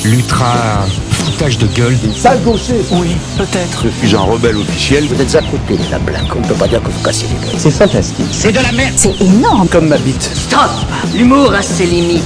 l'ultra foutage de gueule. Sale gaucher. Oui, peut-être. Je suis un rebelle officiel. Vous êtes à côté de la blague, on ne peut pas dire que vous cassez les gueules. C'est fantastique. C'est de la merde. C'est énorme. Comme ma bite. Stop. L'humour a ses limites.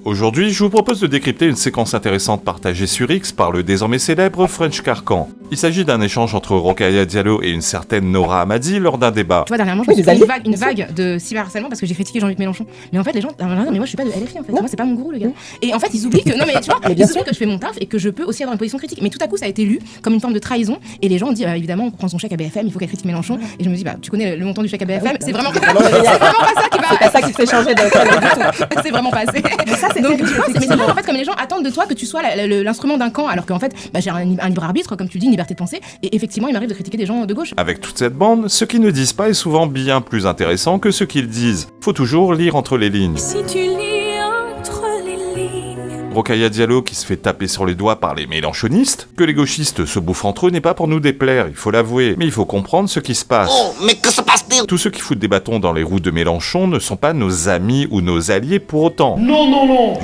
Aujourd'hui, je vous propose de décrypter une séquence intéressante partagée sur X par le désormais célèbre French Carcan. Il s'agit d'un échange entre Rokhaya Diallo et une certaine Nora Hamadi lors d'un débat. Tu vois, dernièrement, je me suis pris une vague de cyberharcèlement parce que j'ai critiqué Jean-Luc Mélenchon. Mais en fait, les gens, mais moi je suis pas de LFI en fait. Moi, c'est pas mon gourou, le gars. Et en fait, ils oublient que, non mais tu vois, ils oublient que je fais mon taf et que je peux aussi avoir une position critique. Mais tout à coup, ça a été lu comme une forme de trahison. Et les gens ont dit, évidemment, on prend son chèque à BFM, il faut qu'elle critique Mélenchon. Et je me dis, tu connais le montant du chèque à BFM, c'est vraiment pas ça qui va. C'est pas ça qui te fait changer de C'est vraiment pas assez. Donc, tu vois, c'est en fait, comme les gens attendent de toi que tu sois l'instrument d'un camp, alors qu'en fait, j'ai un libre arbitre, comme tu dis, une liberté de penser. Et effectivement, il m'arrive de critiquer des gens de gauche. Avec toute cette bande, ce qu'ils ne disent pas est souvent bien plus intéressant que ce qu'ils disent. Faut toujours lire entre les lignes. Si tu lis entre les lignes. Rokhaya Diallo qui se fait taper sur les doigts par les mélenchonistes, que les gauchistes se bouffent entre eux n'est pas pour nous déplaire, il faut l'avouer, mais il faut comprendre ce qui se passe. Oh, mais que se passe-t-il? Tous ceux qui foutent des bâtons dans les roues de Mélenchon ne sont pas nos amis ou nos alliés pour autant. Non.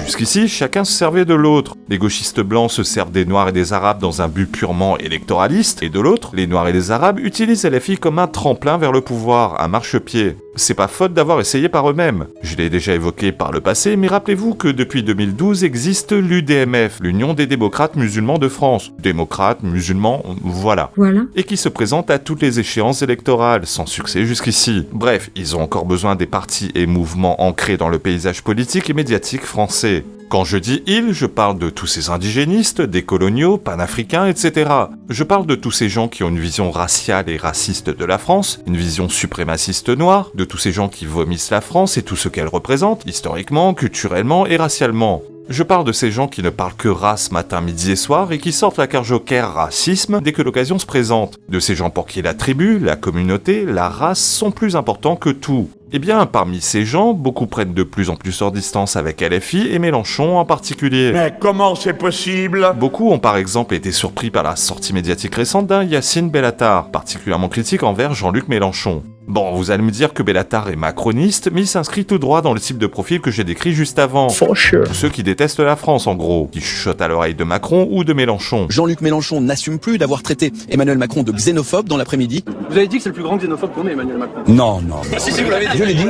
Jusqu'ici, chacun se servait de l'autre. Les gauchistes blancs se servent des Noirs et des Arabes dans un but purement électoraliste, et de l'autre, les Noirs et les Arabes utilisent LFI comme un tremplin vers le pouvoir, un marchepied. C'est pas faute d'avoir essayé par eux-mêmes. Je l'ai déjà évoqué par le passé, mais rappelez-vous que depuis 2012 existe l'UDMF, l'Union des démocrates musulmans de France. Démocrates, musulmans, voilà. Et qui se présente à toutes les échéances électorales, sans succès jusqu'ici. Bref, ils ont encore besoin des partis et mouvements ancrés dans le paysage politique et médiatique français. Quand je dis « ils », je parle de tous ces indigénistes, des coloniaux, panafricains, etc. Je parle de tous ces gens qui ont une vision raciale et raciste de la France, une vision suprémaciste noire, de tous ces gens qui vomissent la France et tout ce qu'elle représente, historiquement, culturellement et racialement. Je parle de ces gens qui ne parlent que race matin, midi et soir et qui sortent la carte joker racisme dès que l'occasion se présente. De ces gens pour qui la tribu, la communauté, la race sont plus importants que tout. Eh bien, parmi ces gens, beaucoup prennent de plus en plus leur distance avec LFI et Mélenchon en particulier. Mais comment c'est possible? Beaucoup ont par exemple été surpris par la sortie médiatique récente d'un Yacine Bellatar, particulièrement critique envers Jean-Luc Mélenchon. Bon, vous allez me dire que Bellatar est macroniste, mais il s'inscrit tout droit dans le type de profil que j'ai décrit juste avant. For sure. Ceux qui détestent la France, en gros, qui chuchotent à l'oreille de Macron ou de Mélenchon. Jean-Luc Mélenchon n'assume plus d'avoir traité Emmanuel Macron de xénophobe dans l'après-midi. Vous avez dit que c'est le plus grand xénophobe qu'on ait, Emmanuel Macron. Non. Si, vous l'avez dit. Je l'ai dit.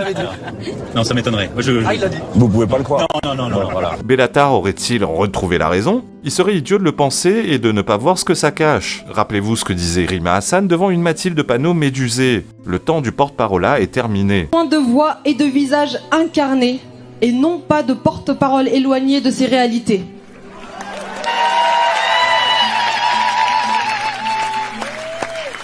Non, ça m'étonnerait. Il l'a dit. Vous pouvez pas le croire. Non, voilà. Bellatar aurait-il retrouvé la raison? Il serait idiot de le penser et de ne pas voir ce que ça cache. Rappelez-vous ce que disait Rima Hassan devant une Mathilde Panot médusée. Le temps du porte-parole est terminé. Point de voix et de visage incarnés, et non pas de porte-parole éloigné de ces réalités.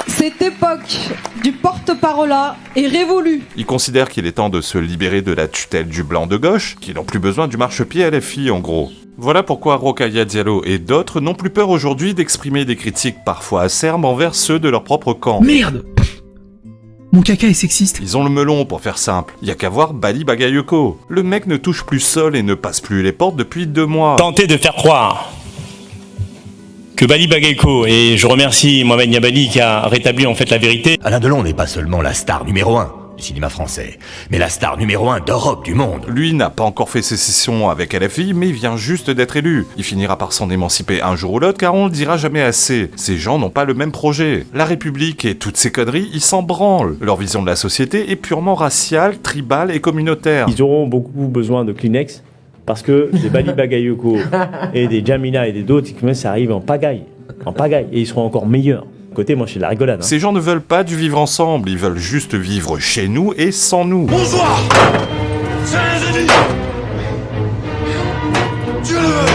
Cette époque du porte-parole est révolue. Il considère qu'il est temps de se libérer de la tutelle du blanc de gauche, qui n'ont plus besoin du marchepied LFI en gros. Voilà pourquoi Rokhaya Diallo et d'autres n'ont plus peur aujourd'hui d'exprimer des critiques parfois acerbes envers ceux de leur propre camp. Merde! Mon caca est sexiste. Ils ont le melon pour faire simple. Y a qu'à voir Bali Bagayoko. Le mec ne touche plus sol et ne passe plus les portes depuis 2 mois. Tenter de faire croire que Bali Bagayoko, et je remercie Mohamed Niabali qui a rétabli en fait la vérité. Alain Delon n'est pas seulement la star numéro 1 du cinéma français, mais la star numéro 1 d'Europe, du monde. Lui n'a pas encore fait sécession avec LFI, mais il vient juste d'être élu. Il finira par s'en émanciper un jour ou l'autre, car on le dira jamais assez. Ces gens n'ont pas le même projet. La République et toutes ces conneries, ils s'en branlent. Leur vision de la société est purement raciale, tribale et communautaire. Ils auront beaucoup besoin de Kleenex, parce que des Bali Bagayoko et des Jamila et des d'autres, ça arrive en pagaille, et ils seront encore meilleurs. Côté, moi, je suis de la rigolade. Ces gens ne veulent pas du vivre ensemble, ils veulent juste vivre chez nous et sans nous. Bonsoir. C'est les ennemis. Dieu le veut.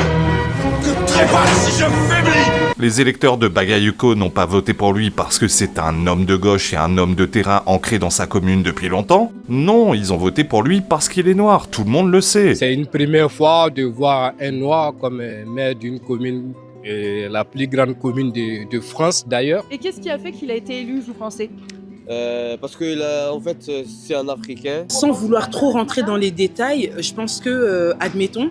Que trépasse si je faiblis. Les électeurs de Bagayoko n'ont pas voté pour lui parce que c'est un homme de gauche et un homme de terrain ancré dans sa commune depuis longtemps. Non, ils ont voté pour lui parce qu'il est noir, tout le monde le sait. C'est une première fois de voir un noir comme maire d'une commune, la plus grande commune de France d'ailleurs. Et qu'est-ce qui a fait qu'il a été élu, vous pensez? Parce que en fait, c'est un Africain. Sans vouloir trop rentrer dans les détails, je pense que, admettons,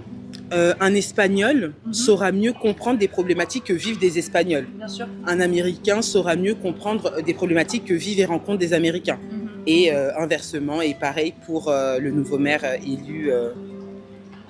un Espagnol saura mieux comprendre des problématiques que vivent des Espagnols. Bien sûr. Un Américain saura mieux comprendre des problématiques que vivent et rencontrent des Américains. Et inversement, et pareil pour le nouveau maire élu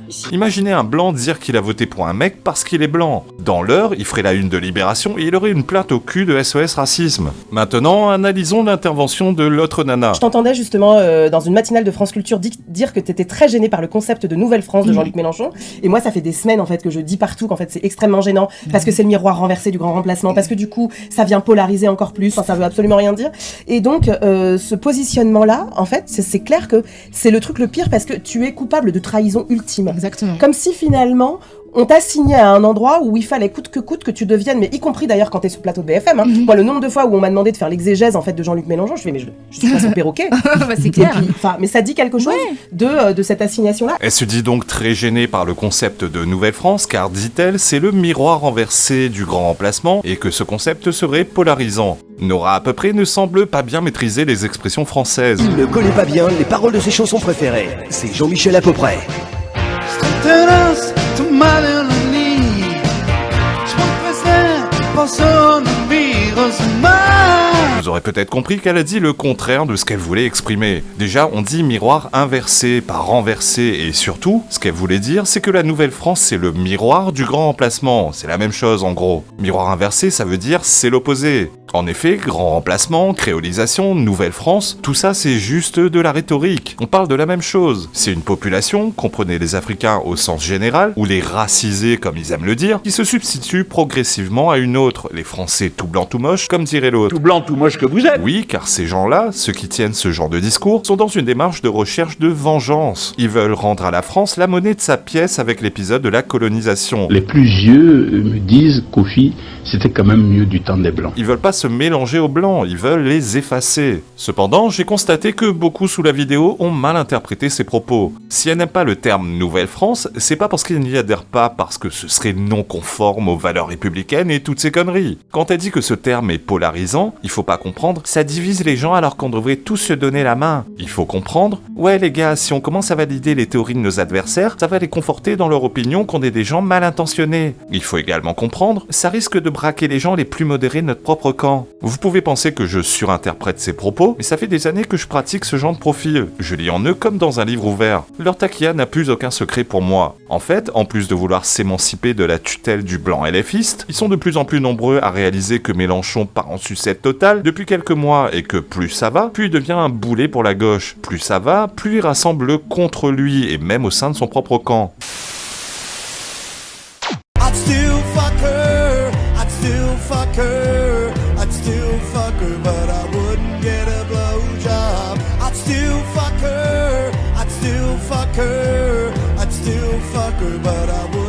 ici. Imaginez un blanc dire qu'il a voté pour un mec parce qu'il est blanc. Dans l'heure, il ferait la une de Libération et il aurait une plainte au cul de SOS Racisme. Maintenant, analysons l'intervention de l'autre nana. Je t'entendais justement dans une matinale de France Culture dire que t'étais très gêné par le concept de Nouvelle France de Jean-Luc Mélenchon. Et moi, ça fait des semaines en fait que je dis partout qu'en fait c'est extrêmement gênant parce que c'est le miroir renversé du grand remplacement, parce que du coup ça vient polariser encore plus. Enfin, ça veut absolument rien dire. Et donc ce positionnement-là, en fait, c'est clair que c'est le truc le pire parce que tu es coupable de trahison ultime. Exactement. Comme si finalement on t'a signé à un endroit où il fallait coûte que tu deviennes, mais y compris d'ailleurs quand t'es sur le plateau de BFM. Hein. Moi, le nombre de fois où on m'a demandé de faire l'exégèse en fait de Jean-Luc Mélenchon, je fais mais je suis pas son perroquet. Bah, c'est clair. Mais ça dit quelque chose de cette assignation-là. Elle se dit donc très gênée par le concept de Nouvelle France, car dit-elle, c'est le miroir renversé du grand remplacement et que ce concept serait polarisant. Nora à peu près ne semble pas bien maîtriser les expressions françaises. Il ne connaît pas bien les paroles de ses chansons préférées. C'est Jean-Michel à peu près. Vous aurez peut-être compris qu'elle a dit le contraire de ce qu'elle voulait exprimer. Déjà, on dit miroir inversé, pas renversé, et surtout, ce qu'elle voulait dire, c'est que la Nouvelle France, c'est le miroir du grand remplacement. C'est la même chose, en gros. Miroir inversé, ça veut dire c'est l'opposé. En effet, grand remplacement, créolisation, Nouvelle France, tout ça c'est juste de la rhétorique. On parle de la même chose. C'est une population, comprenez les Africains au sens général, ou les racisés comme ils aiment le dire, qui se substitue progressivement à une autre, les Français tout blanc tout moche, comme dirait l'autre. Tout blanc, tout moche que vous êtes. Oui, car ces gens-là, ceux qui tiennent ce genre de discours, sont dans une démarche de recherche de vengeance. Ils veulent rendre à la France la monnaie de sa pièce avec l'épisode de la colonisation. Les plus vieux me disent qu'Ofi, c'était quand même mieux du temps des Blancs. Ils veulent pas se mélanger aux Blancs, ils veulent les effacer. Cependant, j'ai constaté que beaucoup sous la vidéo ont mal interprété ces propos. Si elle n'aime pas le terme Nouvelle France, c'est pas parce qu'elle n'y adhère pas, parce que ce serait non conforme aux valeurs républicaines et toutes ces conneries. Quand elle dit que ce terme est polarisant, il faut pas comprendre, ça divise les gens alors qu'on devrait tous se donner la main. Il faut comprendre, ouais les gars, si on commence à valider les théories de nos adversaires, ça va les conforter dans leur opinion qu'on est des gens mal intentionnés. Il faut également comprendre, ça risque de braquer les gens les plus modérés de notre propre camp. Vous pouvez penser que je surinterprète ces propos, mais ça fait des années que je pratique ce genre de profil. Je lis en eux comme dans un livre ouvert. Leur taquilla n'a plus aucun secret pour moi. En fait, en plus de vouloir s'émanciper de la tutelle du blanc LFiste, ils sont de plus en plus nombreux à réaliser que Mélenchon part en sucette totale depuis quelques mois et que plus ça va, plus il devient un boulet pour la gauche. Plus ça va, plus il rassemble contre lui et même au sein de son propre camp. I'd still fuck her, but I would